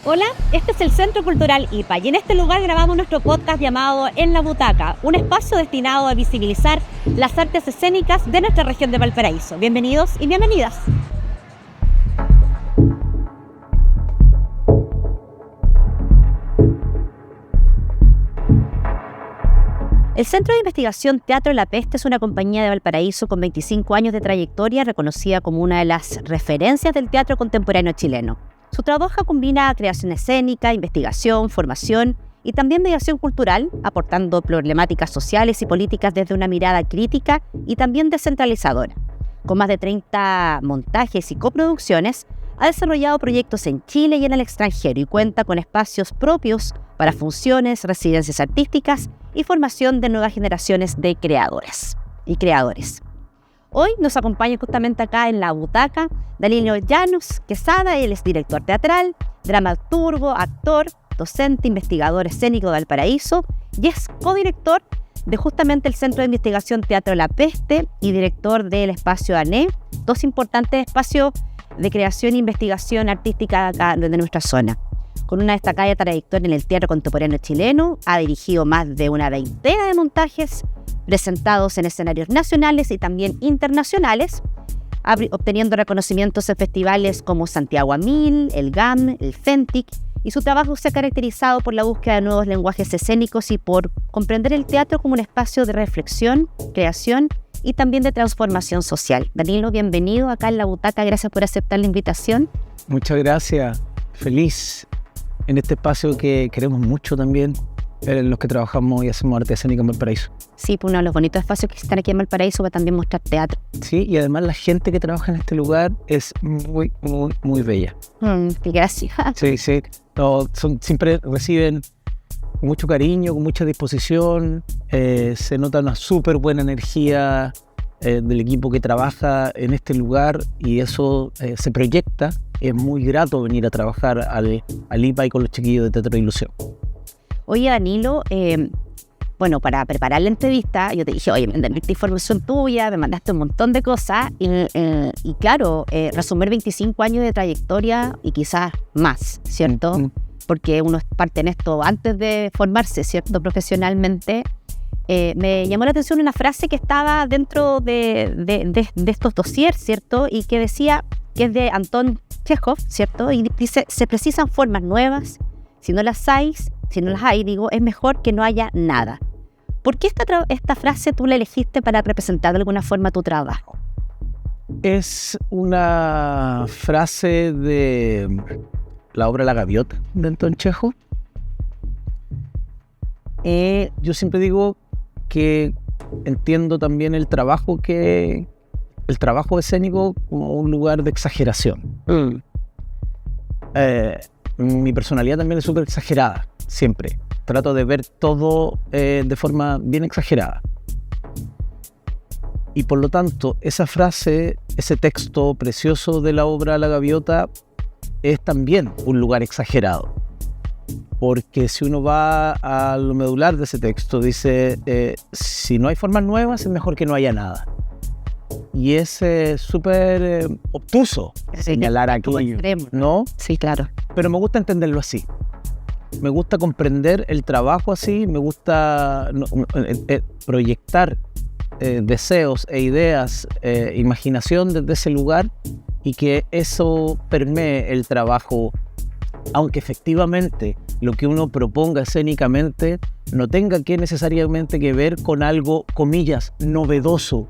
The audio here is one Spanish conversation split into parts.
Hola, este es el Centro Cultural IPA y en este lugar grabamos nuestro podcast llamado En la Butaca, un espacio destinado a visibilizar las artes escénicas de nuestra región de Valparaíso. Bienvenidos y bienvenidas. El Centro de Investigación Teatro La Peste es una compañía de Valparaíso con 25 años de trayectoria, reconocida como una de las referencias del teatro contemporáneo chileno. Su trabajo combina creación escénica, investigación, formación y también mediación cultural, aportando problemáticas sociales y políticas desde una mirada crítica y también descentralizadora. Con más de 30 montajes y coproducciones, ha desarrollado proyectos en Chile y en el extranjero y cuenta con espacios propios para funciones, residencias artísticas y formación de nuevas generaciones de creadoras y creadores. Hoy nos acompaña justamente acá en la butaca Danilo Llanos Quesada. Él es director teatral, dramaturgo, actor, docente, investigador escénico de Valparaíso y es codirector de justamente el Centro de Investigación Teatro La Peste y director del Espacio ANE, dos importantes espacios de creación e investigación artística acá de nuestra zona. Con una destacada trayectoria en el teatro contemporáneo chileno, ha dirigido más de una veintena de montajes presentados en escenarios nacionales y también internacionales, obteniendo reconocimientos en festivales como Santiago a 1000, el GAM, el FENTIC, y su trabajo se ha caracterizado por la búsqueda de nuevos lenguajes escénicos y por comprender el teatro como un espacio de reflexión, creación y también de transformación social. Danilo, bienvenido acá en la butaca, gracias por aceptar la invitación. Muchas gracias, feliz en este espacio que queremos mucho también, en los que trabajamos y hacemos arte escénica en Valparaíso. Sí, pues uno de los bonitos espacios que están aquí en Valparaíso va también mostrar teatro. Sí, y además la gente que trabaja en este lugar es muy, muy, muy bella. Gracias. Sí, sí. No, siempre reciben con mucho cariño, con mucha disposición. Se nota una súper buena energía del equipo que trabaja en este lugar y eso se proyecta. Es muy grato venir a trabajar al IPA y con los chiquillos de Teatro de Ilusión. Oye, Danilo, para preparar la entrevista, yo te dije, oye, me mandaste información tuya, me mandaste un montón de cosas y claro, resumir 25 años de trayectoria y quizás más, ¿cierto? Porque uno parte en esto antes de formarse, ¿cierto? Profesionalmente. Me llamó la atención una frase que estaba dentro de estos dossiers, ¿cierto? Y que decía, que es de Anton Chekhov, ¿cierto? Y dice, se precisan formas nuevas, si no las hay, es mejor que no haya nada. ¿Por qué esta frase tú la elegiste para representar de alguna forma tu trabajo? Es una frase de la obra La Gaviota de Anton Chekhov. Yo siempre digo que entiendo también el trabajo escénico como un lugar de exageración. Mi personalidad también es súper exagerada, siempre. Trato de ver todo de forma bien exagerada. Y por lo tanto, esa frase, ese texto precioso de la obra La Gaviota es también un lugar exagerado. Porque si uno va a lo medular de ese texto, dice, si no hay formas nuevas, es mejor que no haya nada. Y es súper obtuso señalar aquello, ¿no? Sí, claro. Pero me gusta entenderlo así. Me gusta comprender el trabajo así, me gusta proyectar deseos e ideas, imaginación desde ese lugar y que eso permee el trabajo, aunque efectivamente lo que uno proponga escénicamente no tenga que necesariamente que ver con algo, comillas, novedoso,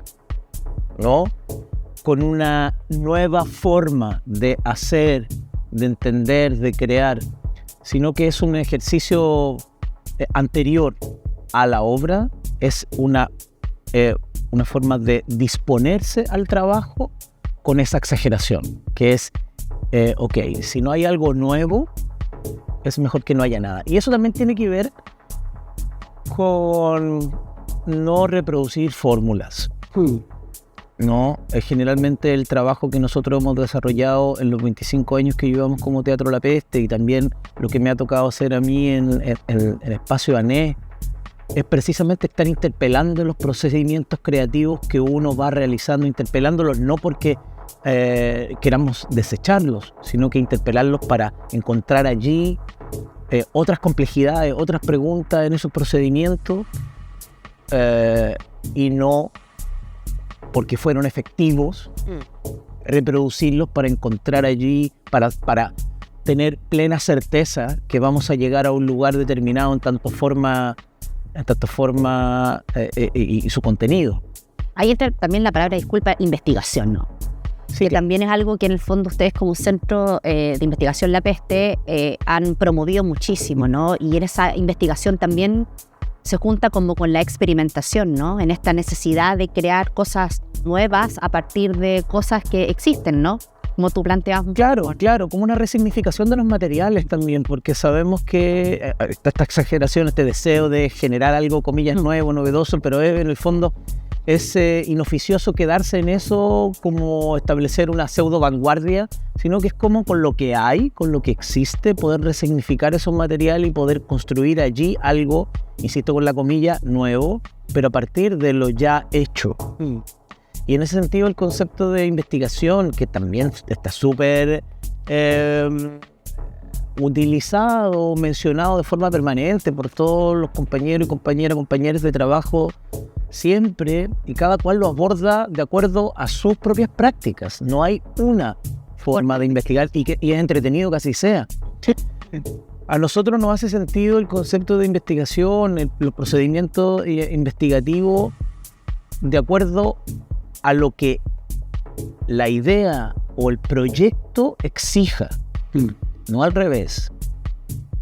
¿no? Con una nueva forma de hacer, de entender, de crear, sino que es un ejercicio anterior a la obra, es una forma de disponerse al trabajo con esa exageración, que es, si no hay algo nuevo, es mejor que no haya nada. Y eso también tiene que ver con no reproducir fórmulas. No, generalmente el trabajo que nosotros hemos desarrollado en los 25 años que llevamos como Teatro La Peste y también lo que me ha tocado hacer a mí en el Espacio ANE es precisamente estar interpelando los procedimientos creativos que uno va realizando, interpelándolos no porque queramos desecharlos, sino que interpelarlos para encontrar allí otras complejidades, otras preguntas en esos procedimientos, y no porque fueron efectivos, reproducirlos para encontrar allí, para tener plena certeza que vamos a llegar a un lugar determinado en tanto forma y su contenido. Ahí entra también la palabra, disculpa, investigación, ¿no? Sí, Que también es algo que en el fondo ustedes como Centro de Investigación La Peste han promovido muchísimo, ¿no? Y en esa investigación también se junta como con la experimentación, ¿no? En esta necesidad de crear cosas nuevas a partir de cosas que existen, ¿no? Como tú planteas. Claro, como una resignificación de los materiales también, porque sabemos que esta exageración, este deseo de generar algo, comillas, nuevo, novedoso, pero en el fondo es inoficioso quedarse en eso, como establecer una pseudo vanguardia, sino que es como con lo que hay, con lo que existe, poder resignificar esos materiales y poder construir allí algo, insisto con la comilla, nuevo, pero a partir de lo ya hecho. Y en ese sentido el concepto de investigación, que también está súper utilizado, mencionado de forma permanente por todos los compañeros y compañeras de trabajo, siempre, y cada cual lo aborda de acuerdo a sus propias prácticas. No hay una forma de investigar y es entretenido que así sea. A nosotros nos hace sentido el concepto de investigación, los procedimientos investigativos, de acuerdo a lo que la idea o el proyecto exija, no al revés.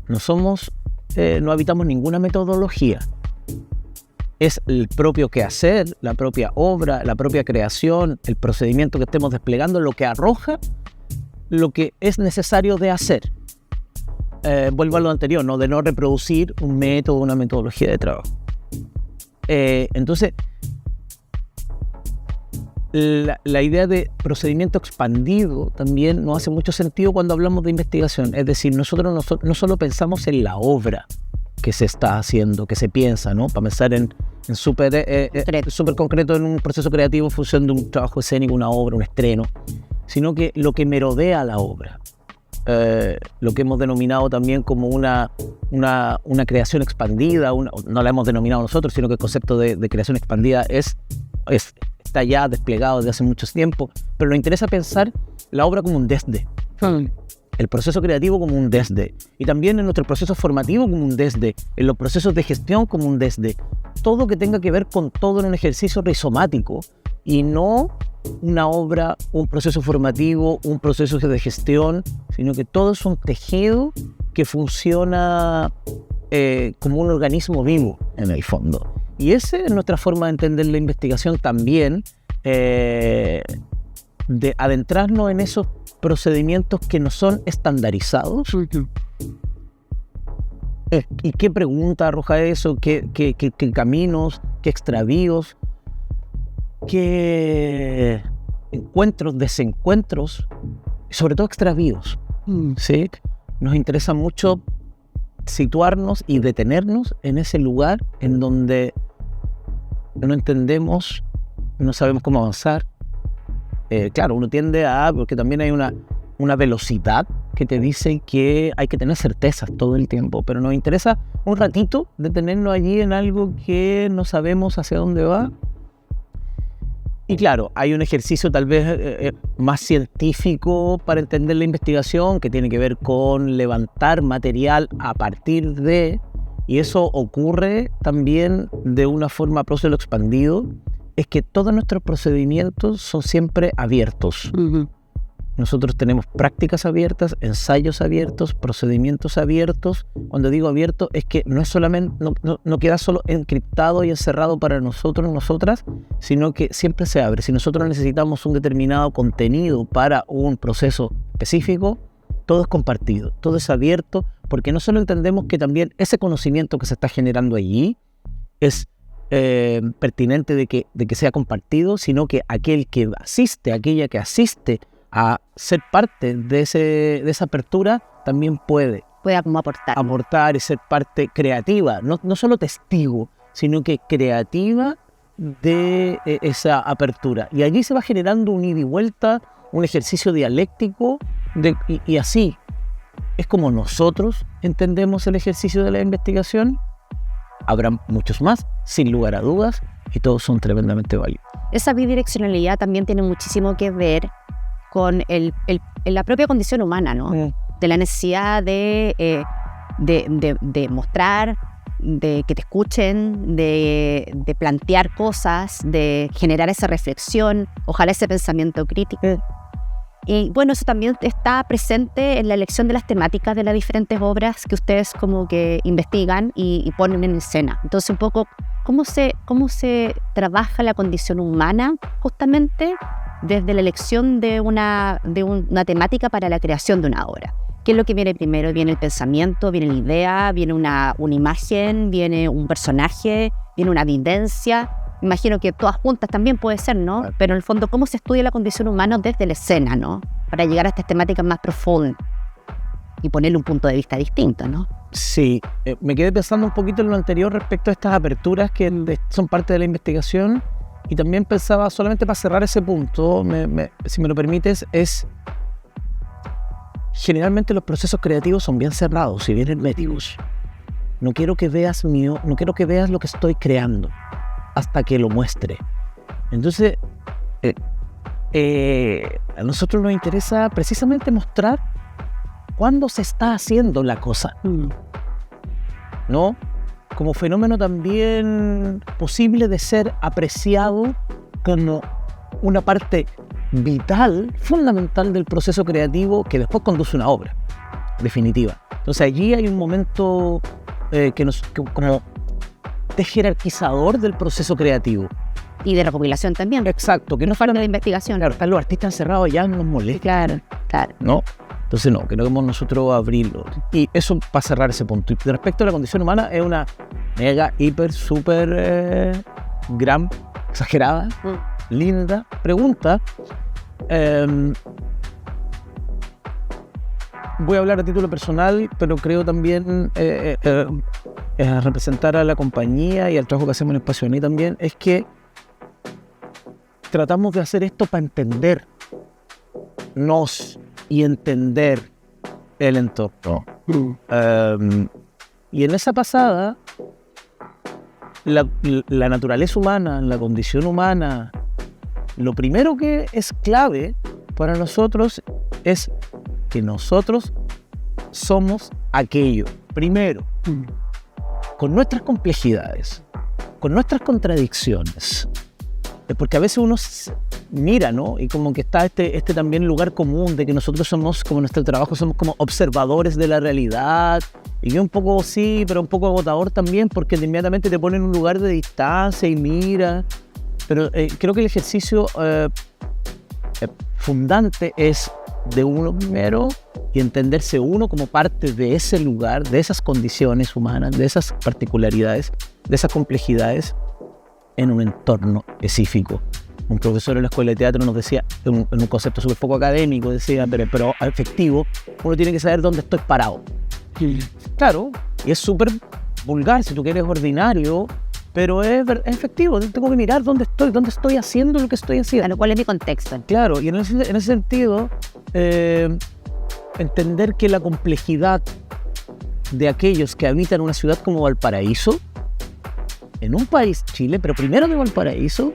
No habitamos ninguna metodología. Es el propio quehacer, la propia obra, la propia creación, el procedimiento que estemos desplegando, lo que arroja lo que es necesario de hacer. Vuelvo a lo anterior, ¿no? De no reproducir un método, una metodología de trabajo. Entonces, la idea de procedimiento expandido también nos hace mucho sentido cuando hablamos de investigación. Es decir, nosotros no solo pensamos en la obra que se está haciendo, que se piensa, ¿no? Para pensar en súper concreto en un proceso creativo en función de un trabajo escénico, una obra, un estreno, sino que lo que merodea la obra, lo que hemos denominado también como una creación expandida, no la hemos denominado nosotros, sino que el concepto de creación expandida está ya desplegado desde hace mucho tiempo, pero nos interesa pensar la obra como un desde. El proceso creativo como un desde, y también en nuestro proceso formativo como un desde, en los procesos de gestión como un desde, todo que tenga que ver con todo en un ejercicio rizomático y no una obra, un proceso formativo, un proceso de gestión, sino que todo es un tejido que funciona como un organismo vivo en el fondo. Y esa es nuestra forma de entender la investigación también, de adentrarnos en esos procedimientos que no son estandarizados. ¿Y qué pregunta arroja eso? ¿Qué caminos? ¿Qué extravíos? ¿Qué encuentros, desencuentros? Y sobre todo extravíos. ¿Sí? Nos interesa mucho situarnos y detenernos en ese lugar en donde no entendemos, no sabemos cómo avanzar. Claro, uno tiende porque también hay una velocidad que te dice que hay que tener certezas todo el tiempo, pero nos interesa un ratito detenernos allí en algo que no sabemos hacia dónde va. Y claro, hay un ejercicio tal vez más científico para entender la investigación, que tiene que ver con levantar material a partir de, y eso ocurre también de una forma proceso expandido, es que todos nuestros procedimientos son siempre abiertos. Nosotros tenemos prácticas abiertas, ensayos abiertos, procedimientos abiertos. Cuando digo abierto es que no es solamente, no queda solo encriptado y encerrado para nosotros, nosotras, sino que siempre se abre. Si nosotros necesitamos un determinado contenido para un proceso específico, todo es compartido, todo es abierto, porque no solo entendemos que también ese conocimiento que se está generando allí es pertinente de que sea compartido, sino que aquella que asiste a ser parte de esa apertura también puede como aportar y ser parte creativa, no solo testigo, sino que creativa de esa apertura. Y allí se va generando un ida y vuelta un ejercicio dialéctico y así es como nosotros entendemos el ejercicio de la investigación. Habrá muchos más, sin lugar a dudas, y todos son tremendamente válidos. Esa bidireccionalidad también tiene muchísimo que ver con la propia condición humana, ¿no? De la necesidad de mostrar, de que te escuchen, de plantear cosas, de generar esa reflexión, ojalá ese pensamiento crítico. Y bueno, eso también está presente en la elección de las temáticas de las diferentes obras que ustedes como que investigan y ponen en escena. Entonces, un poco, ¿cómo se trabaja la condición humana justamente desde la elección de una temática para la creación de una obra? ¿Qué es lo que viene primero? ¿Viene el pensamiento? ¿Viene la idea? ¿Viene una imagen? ¿Viene un personaje? ¿Viene una vivencia? Imagino que todas juntas también puede ser, ¿no? Claro. Pero en el fondo, ¿cómo se estudia la condición humana desde la escena, ¿no? Para llegar a estas temáticas más profundas y ponerle un punto de vista distinto, ¿no? Sí, me quedé pensando un poquito en lo anterior respecto a estas aperturas que son parte de la investigación, y también pensaba, solamente para cerrar ese punto, si me lo permites, es generalmente los procesos creativos son bien cerrados y bien herméticos. No quiero que veas lo que estoy creando hasta que lo muestre. Entonces, a nosotros nos interesa precisamente mostrar cuándo se está haciendo la cosa, ¿no? Como fenómeno también posible de ser apreciado como una parte vital, fundamental del proceso creativo que después conduce a una obra definitiva. Entonces allí hay un momento como de jerarquizador del proceso creativo. Y de recopilación también. Exacto. Que no falta de investigación. Claro, están los artistas encerrados ya, nos molesta. Claro. ¿No? Entonces no, queremos nosotros abrirlo. Y eso para cerrar ese punto. Y respecto a la condición humana, es una mega, hiper, súper gran, exagerada, linda pregunta. Voy a hablar a título personal, pero creo también representar a la compañía y al trabajo que hacemos en Espacio Ani también, es que tratamos de hacer esto para entendernos y entender el entorno. Y en esa pasada, la naturaleza humana, la condición humana, lo primero que es clave para nosotros es que nosotros somos aquello, primero, con nuestras complejidades, con nuestras contradicciones, porque a veces uno mira, ¿no? Y como que está este también lugar común de que nosotros somos, como nuestro trabajo, somos como observadores de la realidad, y yo un poco sí, pero un poco agotador también, porque inmediatamente te pone en un lugar de distancia y mira, pero creo que el ejercicio fundante es de uno primero y entenderse uno como parte de ese lugar, de esas condiciones humanas, de esas particularidades, de esas complejidades en un entorno específico. Un profesor en la escuela de teatro nos decía, en un concepto súper poco académico, decía, pero efectivo, uno tiene que saber dónde estoy parado. Claro, y es súper vulgar si tú quieres ordinario, pero es efectivo, tengo que mirar dónde estoy haciendo lo que estoy haciendo. Claro, ¿cuál es mi contexto? Claro, y en ese sentido, entender que la complejidad de aquellos que habitan una ciudad como Valparaíso, en un país, Chile, pero primero de Valparaíso,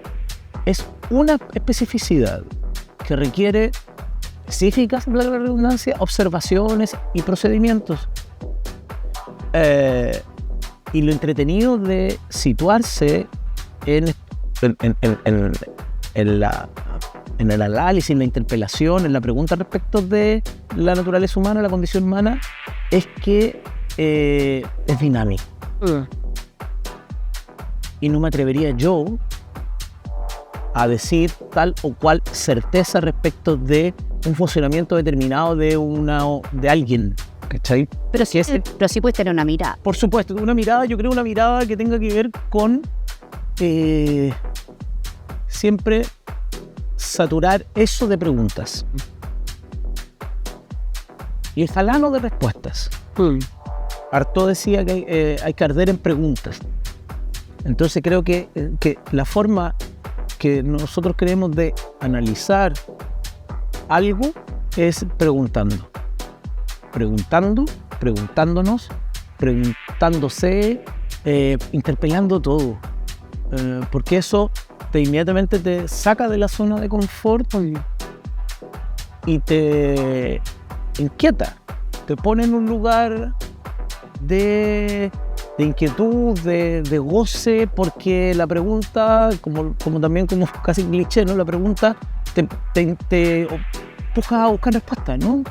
es una especificidad que requiere específicas, la redundancia, observaciones y procedimientos. Y lo entretenido de situarse en el análisis, en la interpelación, en la pregunta respecto de la naturaleza humana, la condición humana, es que es dinámico. Y no me atrevería yo a decir tal o cual certeza respecto de un funcionamiento determinado de alguien, ¿cachai? Pero sí puedes tener una mirada. Por supuesto, una mirada, yo creo una mirada que tenga que ver con siempre saturar eso de preguntas y el jalano de respuestas. Artaud decía que hay que arder en preguntas. Entonces creo que la forma que nosotros creemos de analizar algo es preguntando, preguntándonos, preguntándose, interpelando todo, porque eso inmediatamente te saca de la zona de confort y te inquieta, te pone en un lugar de inquietud, de goce, porque la pregunta, como también como casi cliché, ¿no? La pregunta te empuja a buscar respuestas, ¿no?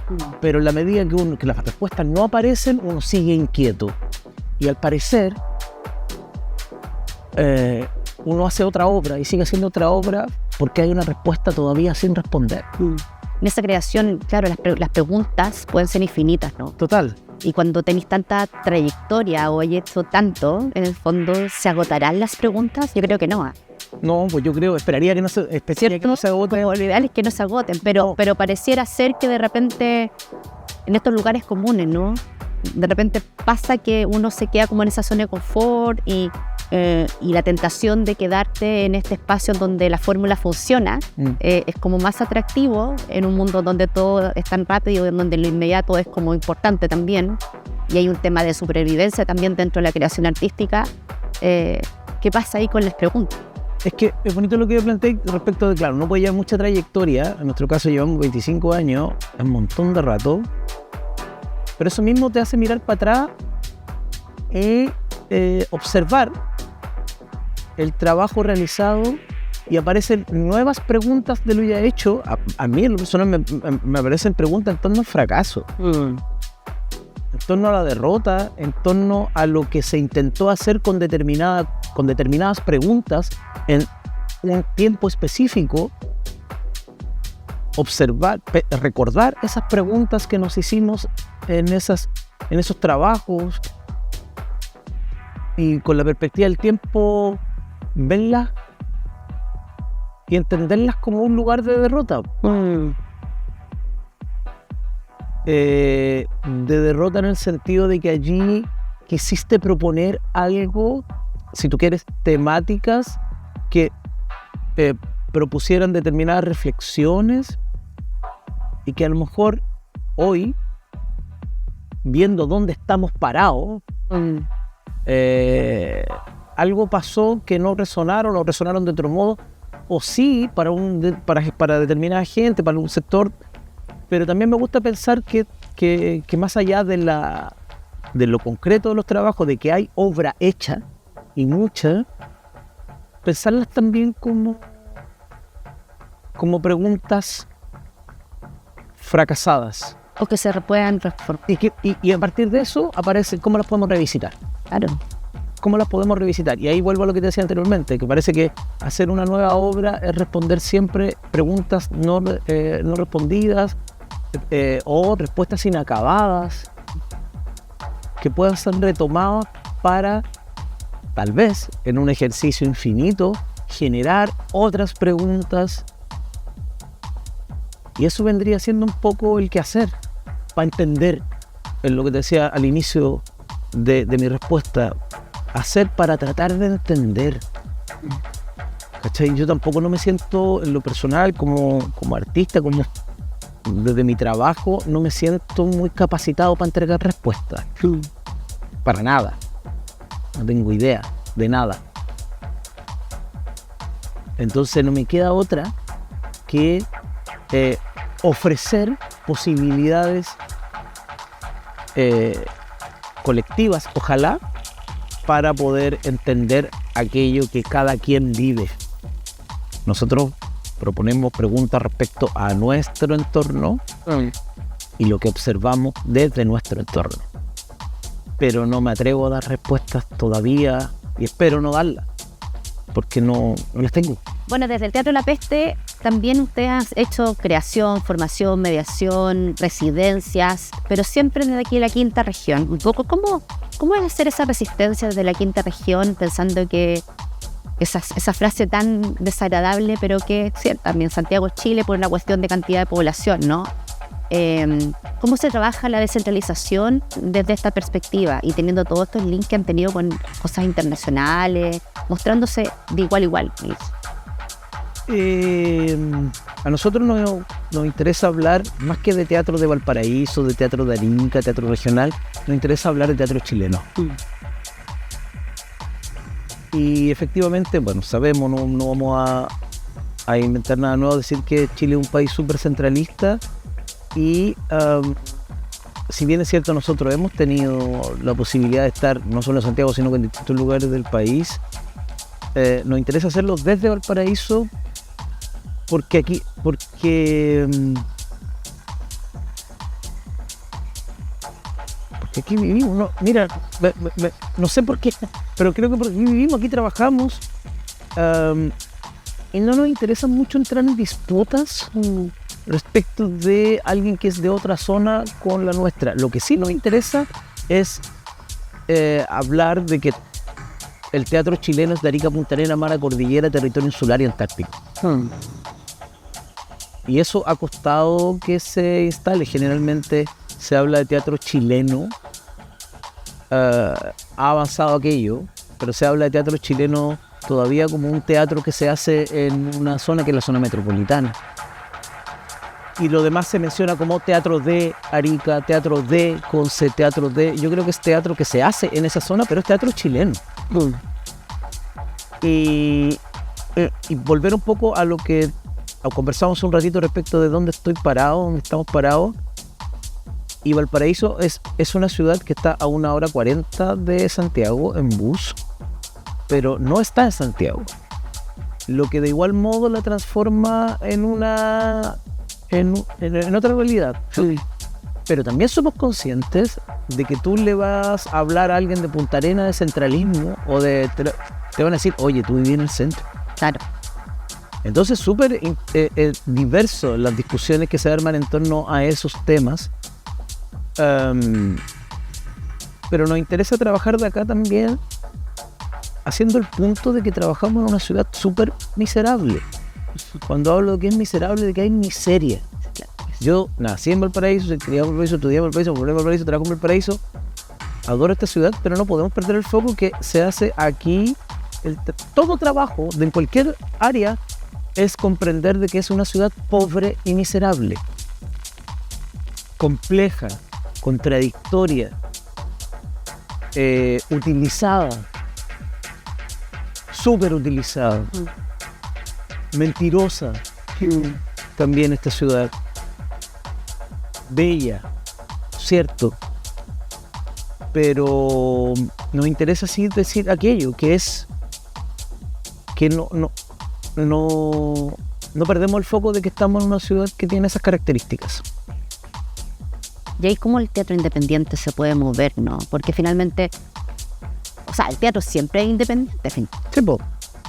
Pero en la medida que las respuestas no aparecen, uno sigue inquieto. Y al parecer, uno hace otra obra y sigue haciendo otra obra porque hay una respuesta todavía sin responder. En esa creación, claro, las preguntas pueden ser infinitas, ¿no? Total. Y cuando tenéis tanta trayectoria o hay hecho tanto, en el fondo, ¿se agotarán las preguntas? Yo creo que no. No, pues yo esperaría que no se agoten. Como lo ideal es que no se agoten, pero pareciera ser que de repente, en estos lugares comunes, ¿no? De repente pasa que uno se queda como en esa zona de confort y la tentación de quedarte en este espacio donde la fórmula funciona es como más atractivo en un mundo donde todo es tan rápido, en donde lo inmediato es como importante también, y hay un tema de supervivencia también dentro de la creación artística. ¿Qué pasa ahí con las preguntas? Es que es bonito lo que yo planteé respecto de, claro, no puede llevar mucha trayectoria, en nuestro caso llevamos 25 años, un montón de rato, pero eso mismo te hace mirar para atrás y observar el trabajo realizado, y aparecen nuevas preguntas de lo ya hecho. A mí en lo personal me aparecen preguntas en torno al fracaso, en torno a la derrota, en torno a lo que se intentó hacer con determinadas preguntas en un tiempo específico. Observar, recordar esas preguntas que nos hicimos en esos trabajos, y con la perspectiva del tiempo verlas y entenderlas como un lugar de derrota. De derrota en el sentido de que allí quisiste proponer algo, si tú quieres, temáticas que propusieran determinadas reflexiones, y que a lo mejor hoy, viendo dónde estamos parados, algo pasó que no resonaron, o resonaron de otro modo, o sí para determinada gente, para un sector. Pero también me gusta pensar que más allá de lo concreto de los trabajos, de que hay obra hecha y mucha, pensarlas también como preguntas fracasadas. O que se puedan reformar. Y a partir de eso aparece cómo las podemos revisitar. Claro. ¿Cómo las podemos revisitar? Y ahí vuelvo a lo que te decía anteriormente, que parece que hacer una nueva obra es responder siempre preguntas no respondidas, o respuestas inacabadas, que puedan ser retomadas para, tal vez, en un ejercicio infinito, generar otras preguntas. Y eso vendría siendo un poco el quehacer, para entender, en lo que te decía al inicio de mi respuesta, hacer para tratar de entender. ¿Cachai? Yo tampoco no me siento, en lo personal, como artista, desde mi trabajo, no me siento muy capacitado para entregar respuestas. Para nada. No tengo idea de nada. Entonces no me queda otra que ofrecer posibilidades colectivas, ojalá, para poder entender aquello que cada quien vive. Nosotros proponemos preguntas respecto a nuestro entorno y lo que observamos desde nuestro entorno. Pero no me atrevo a dar respuestas todavía, y espero no darlas, porque no las tengo. Bueno, desde el Teatro La Peste también ustedes han hecho creación, formación, mediación, residencias, pero siempre desde aquí en la quinta región. Un poco, ¿cómo es hacer esa resistencia desde la quinta región, pensando que esa frase tan desagradable, pero que es cierta, también Santiago, Chile, por una cuestión de cantidad de población, ¿no? ¿Cómo se trabaja la descentralización desde esta perspectiva y teniendo todos estos links que han tenido con cosas internacionales, mostrándose de igual a igual? A nosotros nos interesa hablar, más que de teatro de Valparaíso, de teatro de Arica, teatro regional, nos interesa hablar de teatro chileno. Y efectivamente, bueno, sabemos, no vamos a inventar nada nuevo, decir que Chile es un país súper centralista y si bien es cierto, nosotros hemos tenido la posibilidad de estar no solo en Santiago, sino que en distintos lugares del país, nos interesa hacerlo desde Valparaíso porque aquí vivimos, no, mira, no sé por qué, pero creo que porque aquí vivimos, aquí trabajamos, y no nos interesa mucho entrar en disputas respecto de alguien que es de otra zona con la nuestra. Lo que sí nos interesa es hablar de que el teatro chileno es de Arica, Punta Arenas, Mara, Cordillera, territorio insular y antártico. Y eso ha costado que se instale. Generalmente se habla de teatro chileno, ha avanzado aquello, pero se habla de teatro chileno todavía como un teatro que se hace en una zona que es la zona metropolitana. Y lo demás se menciona como teatro de Arica, teatro de Conce, teatro de... Yo creo que es teatro que se hace en esa zona, pero es teatro chileno. Y volver un poco a lo que conversamos un ratito respecto de dónde estoy parado, dónde estamos parados. Y Valparaíso es una ciudad que está a 1 hora 40 de Santiago en bus, pero no está en Santiago. Lo que de igual modo la transforma en otra realidad. Sí. Pero también somos conscientes de que tú le vas a hablar a alguien de Punta Arenas de centralismo o te van a decir, oye, tú vives en el centro. Claro. Entonces súper diverso las discusiones que se arman en torno a esos temas. Pero nos interesa trabajar de acá también haciendo el punto de que trabajamos en una ciudad súper miserable. Cuando hablo de que es miserable, de que hay miseria. Yo nací en Valparaíso, soy criado en Valparaíso, estudié en Valparaíso, volví a Valparaíso, trabajo en Valparaíso. Adoro esta ciudad, pero no podemos perder el foco que se hace aquí. Todo trabajo de cualquier área es comprender de que es una ciudad pobre y miserable. Compleja, contradictoria, utilizada, súper utilizada, mentirosa. También esta ciudad. Bella, cierto, pero nos interesa sí decir aquello que es que no perdemos el foco de que estamos en una ciudad que tiene esas características. Y ahí cómo el teatro independiente se puede mover, ¿no? Porque finalmente, o sea, el teatro siempre es independiente, Sí,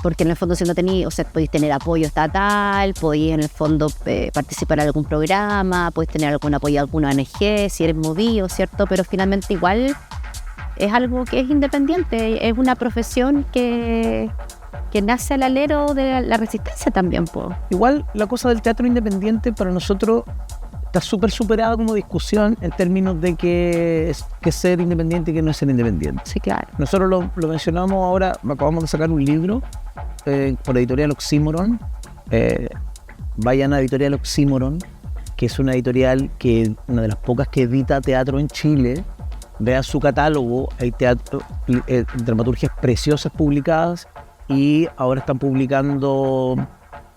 porque en el fondo si no tenéis, o sea, podéis tener apoyo estatal, podéis en el fondo participar en algún programa, podéis tener algún apoyo de alguna ONG, si eres movido, ¿cierto? Pero finalmente igual es algo que es independiente, es una profesión que nace al alero de la resistencia también, po. Igual la cosa del teatro independiente para nosotros está súper superada como discusión en términos de que ser independiente y que no es ser independiente. Sí, claro. Nosotros lo mencionamos ahora, acabamos de sacar un libro por Editorial Oxímoron. Vayan a Editorial Oxímoron, que es una editorial que una de las pocas que edita teatro en Chile. Vean su catálogo, hay dramaturgias preciosas publicadas y ahora están publicando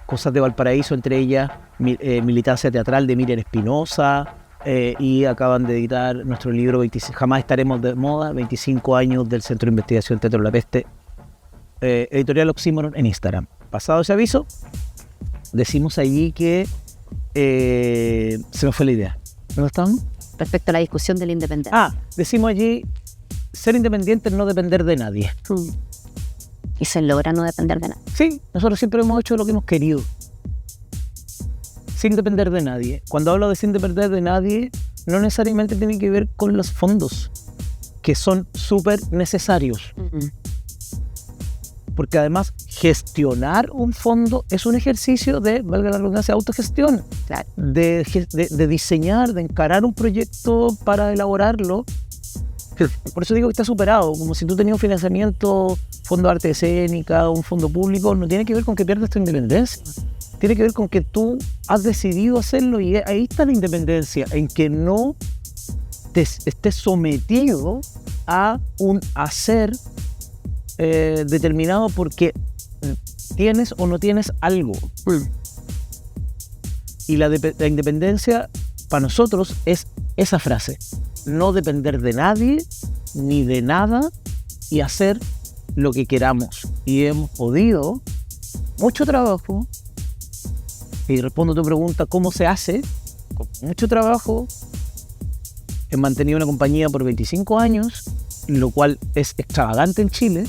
cosas de Valparaíso, entre ellas Militancia Teatral de Miriam Espinosa, y acaban de editar nuestro libro Jamás estaremos de moda, 25 años del Centro de Investigación Teatro de la Peste, Editorial Oxímoron en Instagram. Pasado ese aviso, decimos allí que se nos fue la idea. ¿Dónde estamos? Respecto a la discusión de la independencia. Decimos allí, ser independiente es no depender de nadie. Y se logra no depender de nadie. Sí, nosotros siempre hemos hecho lo que hemos querido. Sin depender de nadie. Cuando hablo de sin depender de nadie, no necesariamente tiene que ver con los fondos, que son súper necesarios. Porque además, gestionar un fondo es un ejercicio de, valga la redundancia, autogestión. Claro. De diseñar, de encarar un proyecto para elaborarlo. Por eso digo que está superado, como si tú tenías un financiamiento fondo de arte escénica, un fondo público, no tiene que ver con que pierdas tu independencia. Tiene que ver con que tú has decidido hacerlo y ahí está la independencia, en que no te estés sometido a un hacer determinado porque tienes o no tienes algo. Y la independencia para nosotros es esa frase: no depender de nadie ni de nada y hacer lo que queramos. Y hemos podido, mucho trabajo, y respondo a tu pregunta, ¿cómo se hace? Con mucho trabajo. He mantenido una compañía por 25 años, lo cual es extravagante en Chile.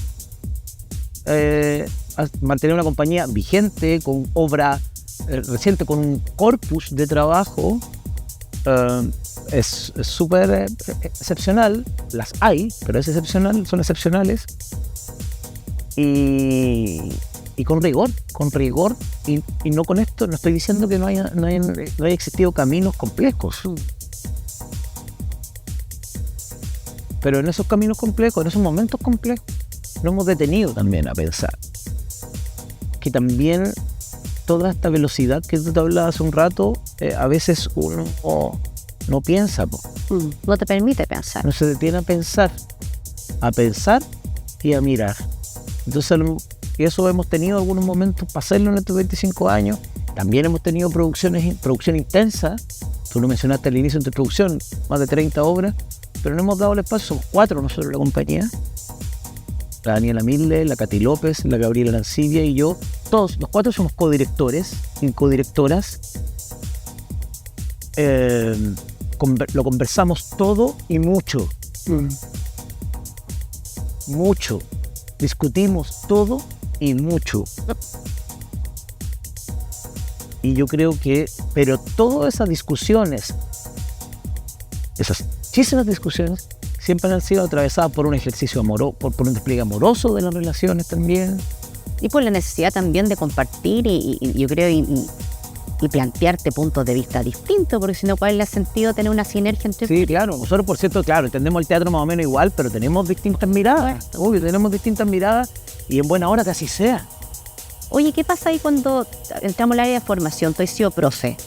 Mantener una compañía vigente, con obra reciente, con un corpus de trabajo, es súper excepcional. Las hay, pero es excepcional, son excepcionales. Y con rigor, y no con esto, no estoy diciendo que no haya existido caminos complejos. Pero en esos caminos complejos, en esos momentos complejos, nos hemos detenido también a pensar que también toda esta velocidad que tú te hablabas hace un rato, a veces uno no piensa. No te permite pensar. No se detiene a pensar y a mirar. Entonces, y eso hemos tenido algunos momentos para hacerlo en estos 25 años. También hemos tenido producción intensa. Tú lo mencionaste al inicio de tu introducción, más de 30 obras, pero no hemos dado el espacio. Somos 4 nosotros en la compañía: la Daniela Mille, la Katy López, la Gabriela Arancibia y yo. Todos los 4 somos codirectores y codirectoras. Lo conversamos todo y mucho. Mucho. Discutimos todo y mucho. Y yo creo que, pero todas esas discusiones, esas muchísimas discusiones, siempre han sido atravesadas por un ejercicio amoroso, por un despliegue amoroso de las relaciones también. Y por la necesidad también de compartir y yo creo y plantearte puntos de vista distintos, porque si no, ¿cuál es el sentido de tener una sinergia entre... Sí, claro. Nosotros, por cierto, claro, entendemos el teatro más o menos igual, pero tenemos distintas miradas. Obvio, tenemos distintas miradas y en buena hora que así sea. Oye, ¿qué pasa ahí cuando entramos al área de formación? Tú has sido profe,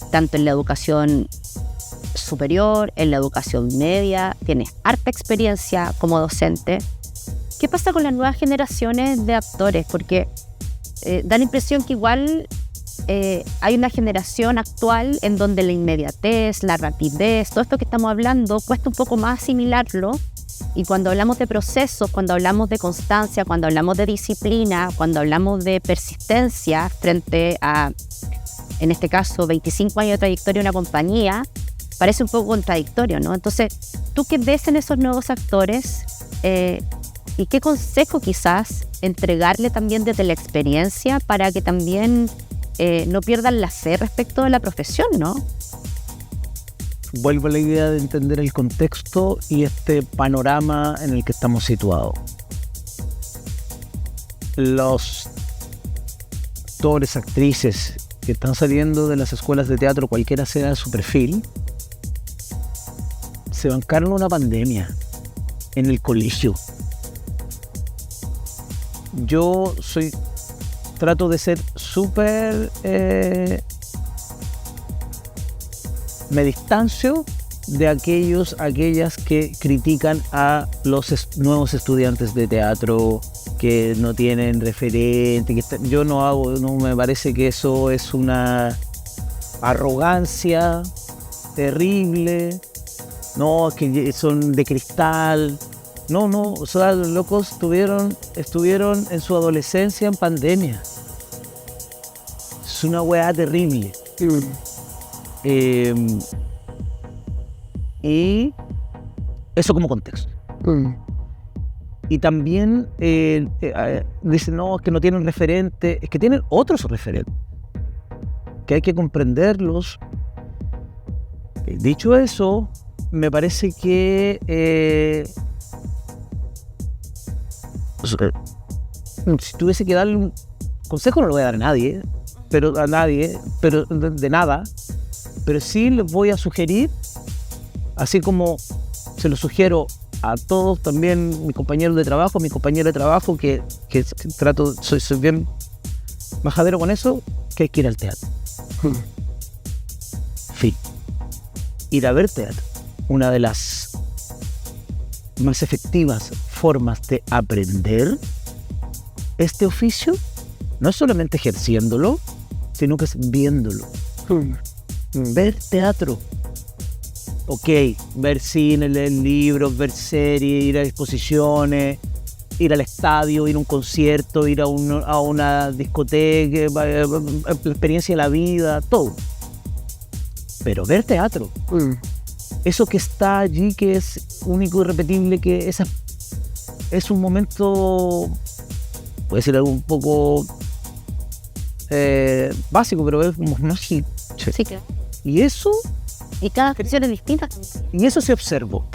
tanto en la educación superior, en la educación media, tienes harta experiencia como docente. ¿Qué pasa con las nuevas generaciones de actores? Porque da la impresión que igual hay una generación actual en donde la inmediatez, la rapidez, todo esto que estamos hablando, cuesta un poco más asimilarlo. Y cuando hablamos de procesos, cuando hablamos de constancia, cuando hablamos de disciplina, cuando hablamos de persistencia frente a, en este caso, 25 años de trayectoria en una compañía, parece un poco contradictorio, ¿no? Entonces, ¿tú qué ves en esos nuevos actores? ¿Y qué consejo quizás entregarle también desde la experiencia para que también no pierdan la fe respecto de la profesión, ¿no? Vuelvo a la idea de entender el contexto y este panorama en el que estamos situados. Los actores, actrices que están saliendo de las escuelas de teatro, cualquiera sea su perfil, se bancaron una pandemia en el colegio. Yo trato de ser súper... me distancio de aquellas que critican a los nuevos estudiantes de teatro que no tienen referente, no me parece que eso es una arrogancia terrible. No, es que son de cristal. No, o sea, los locos estuvieron en su adolescencia en pandemia. Es una weá terrible. Y eso como contexto. Y también dicen, no, es que no tienen referente, es que tienen otros referentes, que hay que comprenderlos. Dicho eso, me parece que si tuviese que darle un consejo, no lo voy a dar a nadie, pero de nada. Pero sí les voy a sugerir, así como se lo sugiero a todos también, mis compañeros de trabajo, que trato, soy bien majadero con eso, que hay que ir al teatro. Fin. Ir a ver teatro. Una de las más efectivas formas de aprender este oficio no es solamente ejerciéndolo, sino que es viéndolo. Ver teatro. Ok, ver cine, leer libros, ver series, ir a exposiciones, ir al estadio, ir a un concierto, ir a una discoteca, la experiencia de la vida, todo. Pero ver teatro, eso que está allí, que es único y repetible, que es un momento, puede ser algo un poco básico, pero es mágico. Sí, claro. Y eso... Y cada expresión es distinta. Y eso se observó.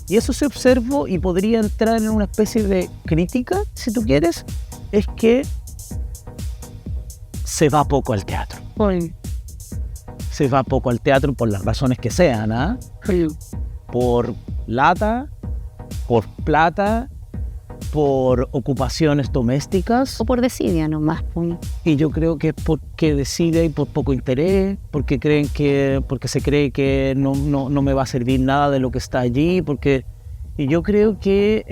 Y eso se observó y podría entrar en una especie de crítica, si tú quieres, es que se va poco al teatro. Se va poco al teatro por las razones que sean, ¿ah? Por lata, por plata, por ocupaciones domésticas. O por desidia nomás. Y yo creo que es porque decide y por poco interés, porque se cree que no me va a servir nada de lo que está allí, y yo creo que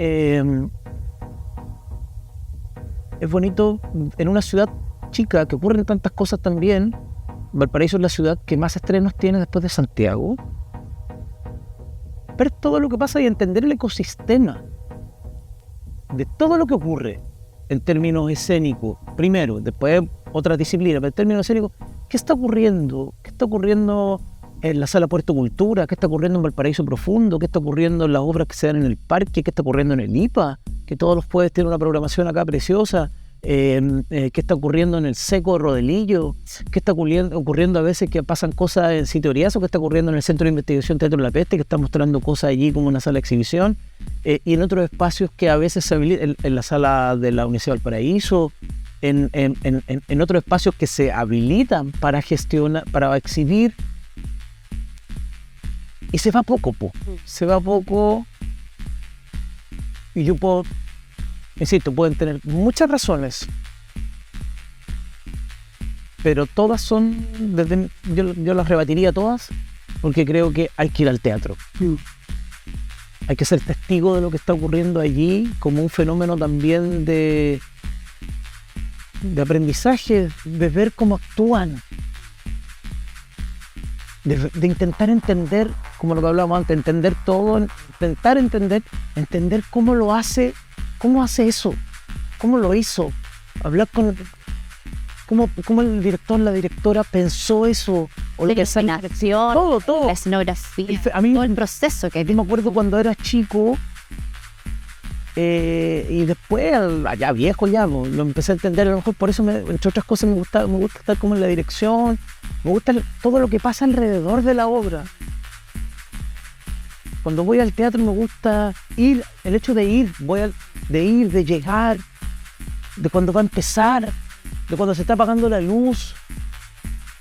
es bonito en una ciudad chica que ocurren tantas cosas también. Valparaíso es la ciudad que más estrenos tiene después de Santiago. Ver todo lo que pasa y entender el ecosistema de todo lo que ocurre en términos escénicos, primero, después otras disciplinas, pero en términos escénicos, ¿qué está ocurriendo? ¿Qué está ocurriendo en la Sala Puerto Cultura? ¿Qué está ocurriendo en Valparaíso Profundo? ¿Qué está ocurriendo en las obras que se dan en el parque? ¿Qué está ocurriendo en el IPA? Que todos los jueves tienen una programación acá preciosa. ¿Qué está ocurriendo en el Seco de Rodelillo? ¿Qué está ocurriendo a veces que pasan cosas en Sitio Oriazo? ¿Qué está ocurriendo en el Centro de Investigación Teatro de la Peste, que está mostrando cosas allí como una sala de exhibición? Y en otros espacios que a veces se habilitan, en la sala de la Universidad de Valparaíso, en otros espacios que se habilitan para gestionar, para exhibir. Y se va poco, se va poco. Y yo puedo, insisto, pueden tener muchas razones, pero todas son, yo las rebatiría todas, porque creo que hay que ir al teatro. Hay que ser testigo de lo que está ocurriendo allí, como un fenómeno también de aprendizaje, de ver cómo actúan, de intentar entender, como lo que hablábamos antes, entender todo, intentar entender cómo lo hace. ¿Cómo hace eso? ¿Cómo lo hizo? Hablar con... ¿Cómo el director, la directora pensó eso? O la iluminación, todo. La escenografía, a mí, todo el proceso que me acuerdo cuando era chico y después, ya viejo ya, lo empecé a entender. A lo mejor por eso, entre otras cosas, me gusta estar como en la dirección, me gusta todo lo que pasa alrededor de la obra. Cuando voy al teatro me gusta ir, el hecho de ir, de llegar, de cuando va a empezar, de cuando se está apagando la luz,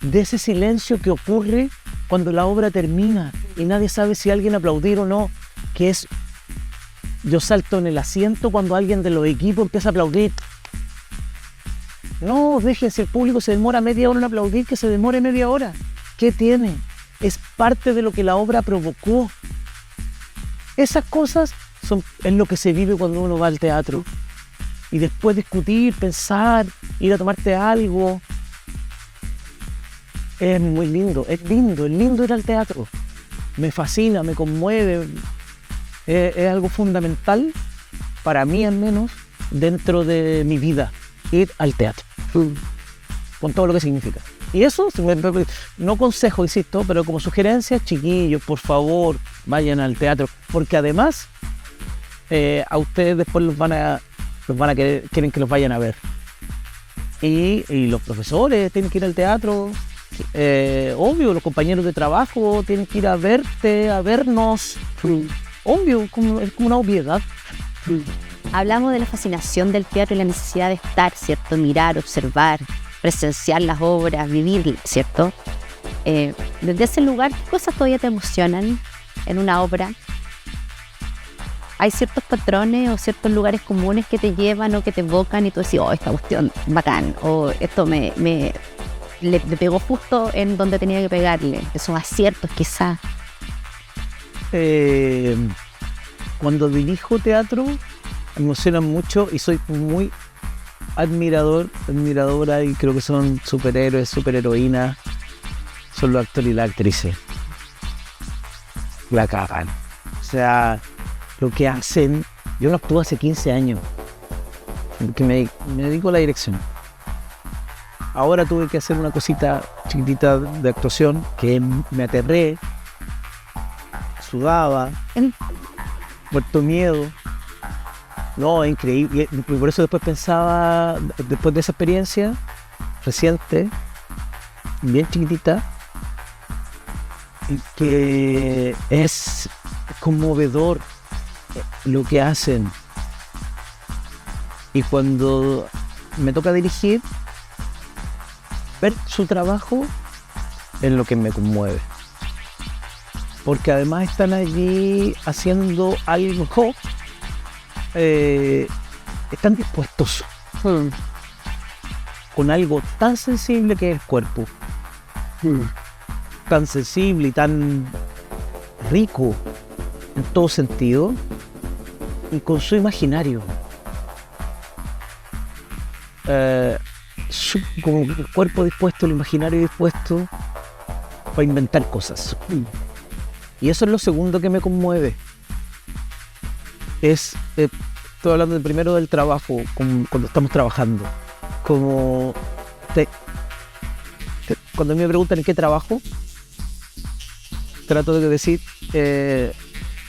de ese silencio que ocurre cuando la obra termina y nadie sabe si alguien aplaudir o no, que es, yo salto en el asiento cuando alguien de los equipos empieza a aplaudir. No, deje, si el público se demora media hora en aplaudir, que se demore media hora. ¿Qué tiene? Es parte de lo que la obra provocó. Esas cosas es lo que se vive cuando uno va al teatro. Y después discutir, pensar, ir a tomarte algo. Es muy lindo, es lindo ir al teatro. Me fascina, me conmueve. Es algo fundamental, para mí al menos, dentro de mi vida, ir al teatro. Con todo lo que significa. Y eso, no consejo, insisto, pero como sugerencia, chiquillos, por favor, vayan al teatro. Porque además, a ustedes después los van a querer, quieren que los vayan a ver. Y los profesores tienen que ir al teatro. Obvio, los compañeros de trabajo tienen que ir a verte, a vernos. Obvio, es como una obviedad. Hablamos de la fascinación del teatro y la necesidad de estar, ¿cierto? Mirar, observar, presenciar las obras, vivir, ¿cierto? Desde ese lugar, ¿qué cosas todavía te emocionan en una obra? hay ciertos patrones o ciertos lugares comunes que te llevan o que te evocan y tú decís, oh, esta cuestión bacán, o esto le pegó justo en donde tenía que pegarle. Esos aciertos quizás. Cuando dirijo teatro me emocionan mucho y soy muy admiradora, y creo que son superhéroes, superheroínas, son los actores y las actrices. La cagan. O sea, lo que hacen. Yo no actúo hace 15 años, que me dedico a la dirección. Ahora tuve que hacer una cosita chiquitita de actuación que me aterré, sudaba, muerto miedo. No, es increíble. Y por eso después pensaba, después de esa experiencia reciente, bien chiquitita, que es conmovedor lo que hacen. Y cuando me toca dirigir, ver su trabajo es lo que me conmueve. Porque además están allí haciendo algo, están dispuestos con algo tan sensible que es el cuerpo. Tan sensible y tan rico en todo sentido, y con su imaginario. Como el cuerpo dispuesto, el imaginario dispuesto para inventar cosas. Y eso es lo segundo que me conmueve. Estoy hablando primero del trabajo, cuando estamos trabajando. Cuando a mí me preguntan en qué trabajo, trato de decir,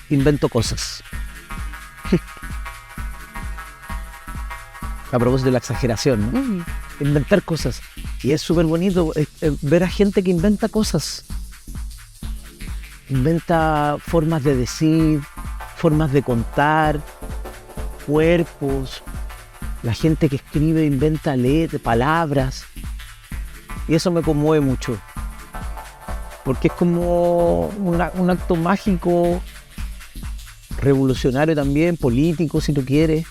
invento cosas. A propósito de la exageración, ¿no? Inventar cosas. Y es súper bonito ver a gente que inventa cosas. Inventa formas de decir, formas de contar, cuerpos. La gente que escribe inventa palabras. Y eso me conmueve mucho. Porque es como un acto mágico, revolucionario también, político, si tú quieres.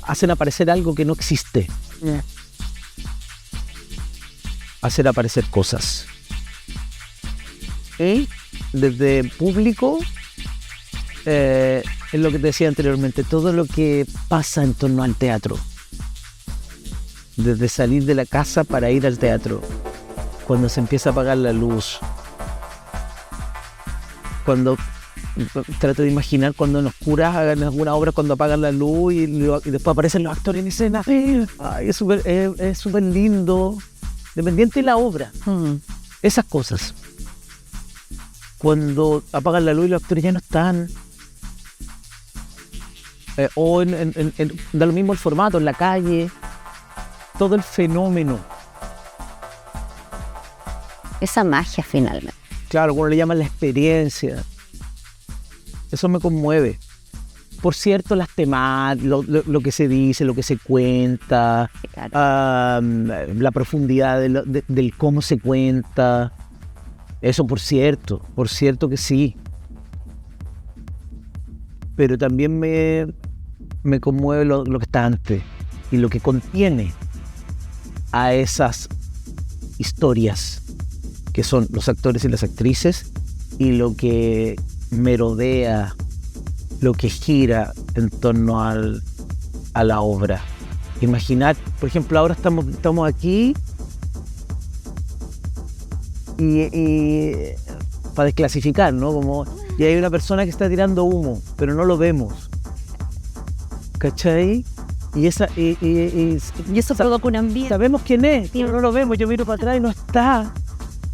Hacen aparecer algo que no existe. Hacen aparecer cosas. Y desde público, es lo que te decía anteriormente, todo lo que pasa en torno al teatro. Desde salir de la casa para ir al teatro, cuando se empieza a apagar la luz, cuando trato de imaginar cuando en oscuras hagan alguna obra, cuando apagan la luz y después aparecen los actores en escena. Ay, es súper lindo, dependiente de la obra. Esas cosas. Cuando apagan la luz y los actores ya no están. O da lo mismo el formato, en la calle. Todo el fenómeno. Esa magia finalmente. Claro, como le llaman la experiencia. Eso me conmueve. Por cierto, las temáticas, lo que se dice, lo que se cuenta, claro. La profundidad del cómo se cuenta. Eso por cierto que sí. Pero también me conmueve lo que está antes y lo que contiene a esas historias que son los actores y las actrices, y lo que merodea, lo que gira en torno a la obra. Imaginar, por ejemplo, ahora estamos aquí y para desclasificar, ¿no? Y hay una persona que está tirando humo, pero no lo vemos. ¿Cachai? Y eso provoca un ambiente. Sabemos quién es, pero no lo vemos. Yo miro para atrás y no está.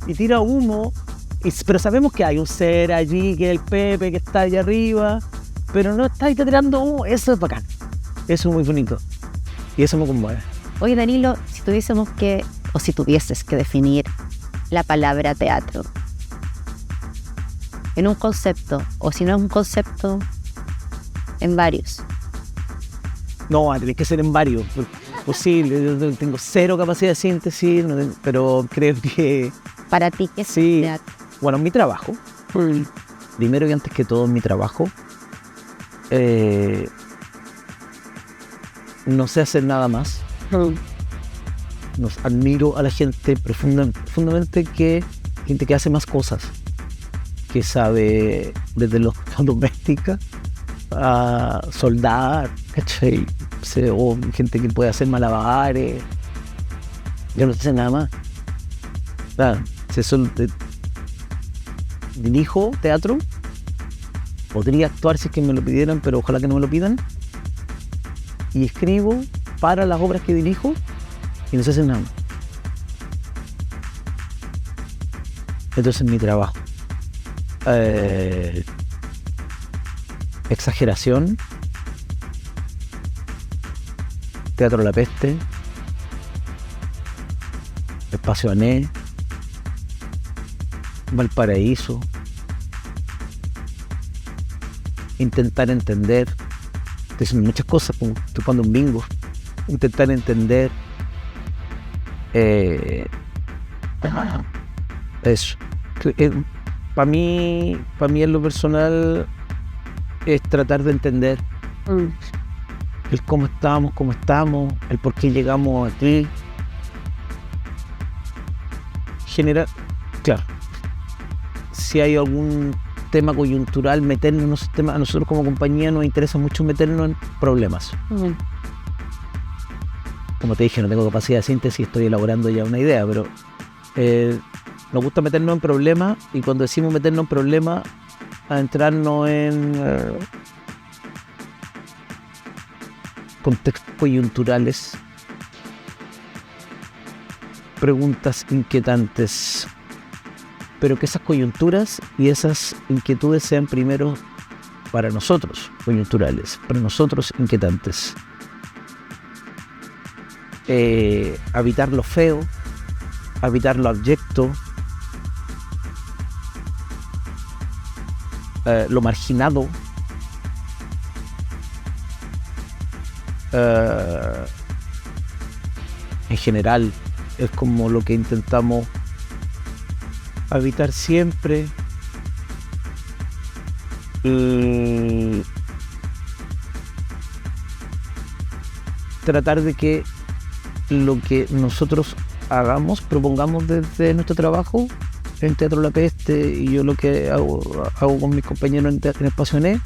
Y tira humo. Pero sabemos que hay un ser allí, que es el Pepe, que está allá arriba. Pero no está tirando humo. Eso es bacán. Eso es muy bonito. Y eso me conmueve. Oye, Danilo, si tuvieses que definir la palabra teatro en un concepto, o si no es un concepto, en varios. No, tiene que ser en varios. Posible. Yo tengo cero capacidad de síntesis, pero creo que... Para ti, ¿qué es sí. Teatro? Bueno, mi trabajo. Primero y antes que todo, mi trabajo no sé hacer nada más. Admiro a la gente profundamente gente que hace más cosas, que sabe desde la doméstica a soldar, ¿cachai? O gente que puede hacer malabares. Yo no sé nada más. Dirijo teatro, podría actuar si es que me lo pidieran, pero ojalá que no me lo pidan. Y escribo para las obras que dirijo y no sé hacer nada más. Entonces mi trabajo. Exageración, Teatro La Peste, Espacio Ané, Valparaíso, intentar entender, estoy haciendo muchas cosas, como estoy jugando un bingo, intentar entender eso. Para mí en lo personal es tratar de entender el cómo estamos, el por qué llegamos aquí. Generar, claro, si hay algún tema coyuntural, meternos en esos temas. A nosotros como compañía nos interesa mucho meternos en problemas. Como te dije, no tengo capacidad de síntesis, estoy elaborando ya una idea, pero nos gusta meternos en problemas, y cuando decimos meternos en problemas, adentrarnos en contextos coyunturales, preguntas inquietantes, pero que esas coyunturas y esas inquietudes sean primero para nosotros coyunturales, para nosotros inquietantes. Habitar lo feo, habitar lo abyecto, lo marginado, en general es como lo que intentamos habitar siempre. Y tratar de que lo que nosotros hagamos, propongamos desde nuestro trabajo en Teatro La Peste, y yo lo que hago con mis compañeros en Espacio Ané,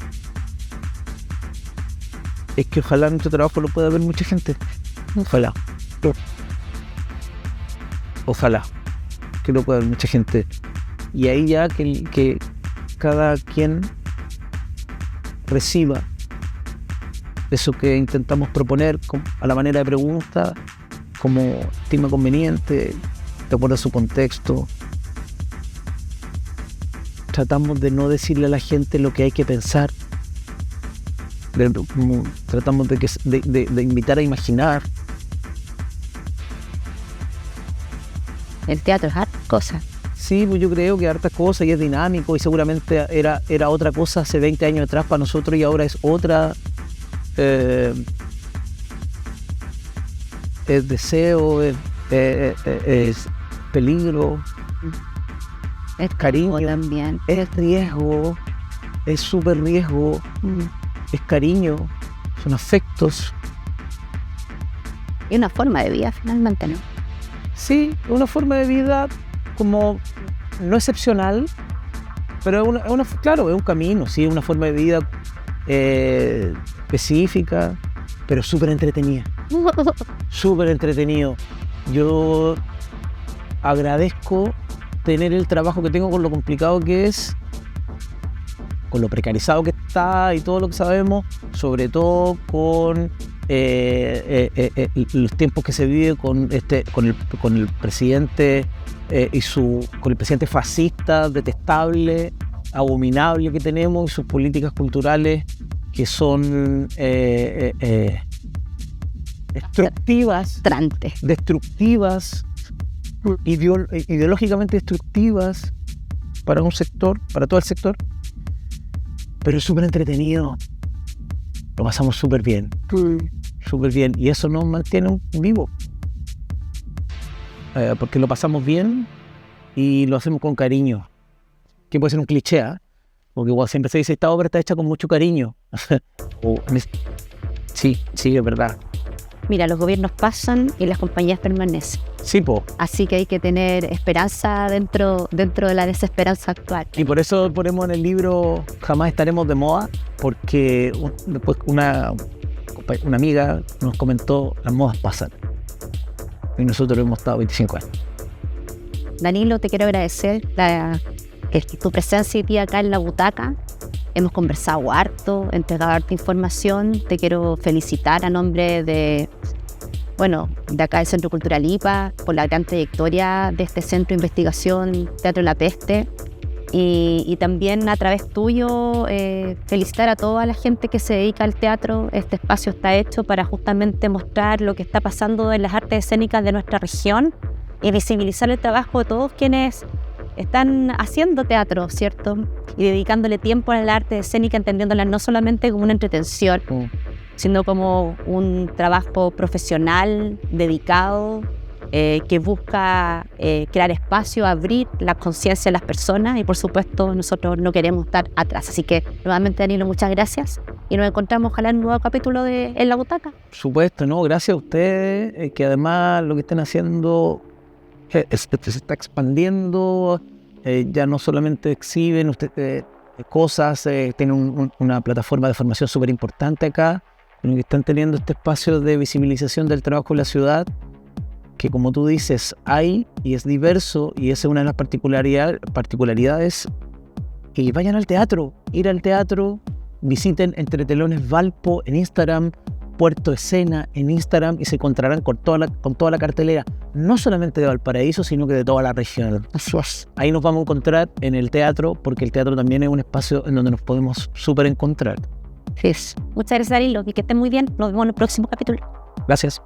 es que ojalá nuestro trabajo lo pueda ver mucha gente. Ojalá que lo pueda ver mucha gente, y ahí ya que cada quien reciba eso que intentamos proponer a la manera de pregunta, como estima conveniente, de acuerdo a su contexto. Tratamos de no decirle a la gente lo que hay que pensar. Tratamos de invitar a imaginar. El teatro es harta cosa. Sí, pues yo creo que hartas cosas, y es dinámico, y seguramente era otra cosa hace 20 años atrás para nosotros, y ahora es otra. Es deseo, es peligro, Es cariño también. es riesgo, es súper riesgo, es cariño, son afectos. Y una forma de vida finalmente, ¿no? Sí, una forma de vida como no excepcional, pero claro, es un camino, sí, es una forma de vida específica, pero súper entretenida. Súper entretenido. Yo agradezco tener el trabajo que tengo, con lo complicado que es, con lo precarizado que está y todo lo que sabemos, sobre todo con los tiempos que se vive con el presidente con el presidente fascista, detestable, abominable que tenemos, y sus políticas culturales que son destructivas, ideológicamente destructivas para un sector, para todo el sector, pero es súper entretenido. Lo pasamos súper bien, y eso nos mantiene vivos, porque lo pasamos bien y lo hacemos con cariño, que puede ser un cliché, porque igual siempre se dice, esta obra está hecha con mucho cariño. Sí, es verdad. Mira, los gobiernos pasan y las compañías permanecen. Sí, po. Así que hay que tener esperanza dentro de la desesperanza actual. Y por eso ponemos en el libro Jamás estaremos de moda, porque después una amiga nos comentó, las modas pasan. Y nosotros hemos estado 25 años. Danilo, te quiero agradecer tu presencia hoy día acá en La Butaca. Hemos conversado harto, entregado harta información. Te quiero felicitar a nombre de acá del Centro Cultural IPA por la gran trayectoria de este Centro de Investigación Teatro La Peste. Y también a través tuyo felicitar a toda la gente que se dedica al teatro. Este espacio está hecho para justamente mostrar lo que está pasando en las artes escénicas de nuestra región y visibilizar el trabajo de todos quienes están haciendo teatro, ¿cierto? Y dedicándole tiempo a la arte escénica, entendiéndola no solamente como una entretención, sino como un trabajo profesional, dedicado, que busca crear espacio, abrir la conciencia de las personas y, por supuesto, nosotros no queremos estar atrás. Así que, nuevamente, Danilo, muchas gracias y nos encontramos, ojalá, en un nuevo capítulo de En la Butaca. Por supuesto, ¿no? Gracias a ustedes, que además lo que están haciendo se está expandiendo, ya no solamente exhiben ustedes cosas, tienen una plataforma de formación súper importante acá, sino que están teniendo este espacio de visibilización del trabajo en la ciudad, que como tú dices, hay y es diverso, y esa es una de las particularidades, que vayan al teatro, ir al teatro, visiten Entre Telones Valpo en Instagram, Puerto Escena en Instagram, y se encontrarán con toda la cartelera, no solamente de Valparaíso, sino que de toda la región. Ahí nos vamos a encontrar en el teatro, porque el teatro también es un espacio en donde nos podemos súper encontrar. Sí. Muchas gracias, Danilo, y que estén muy bien. Nos vemos en el próximo capítulo. Gracias.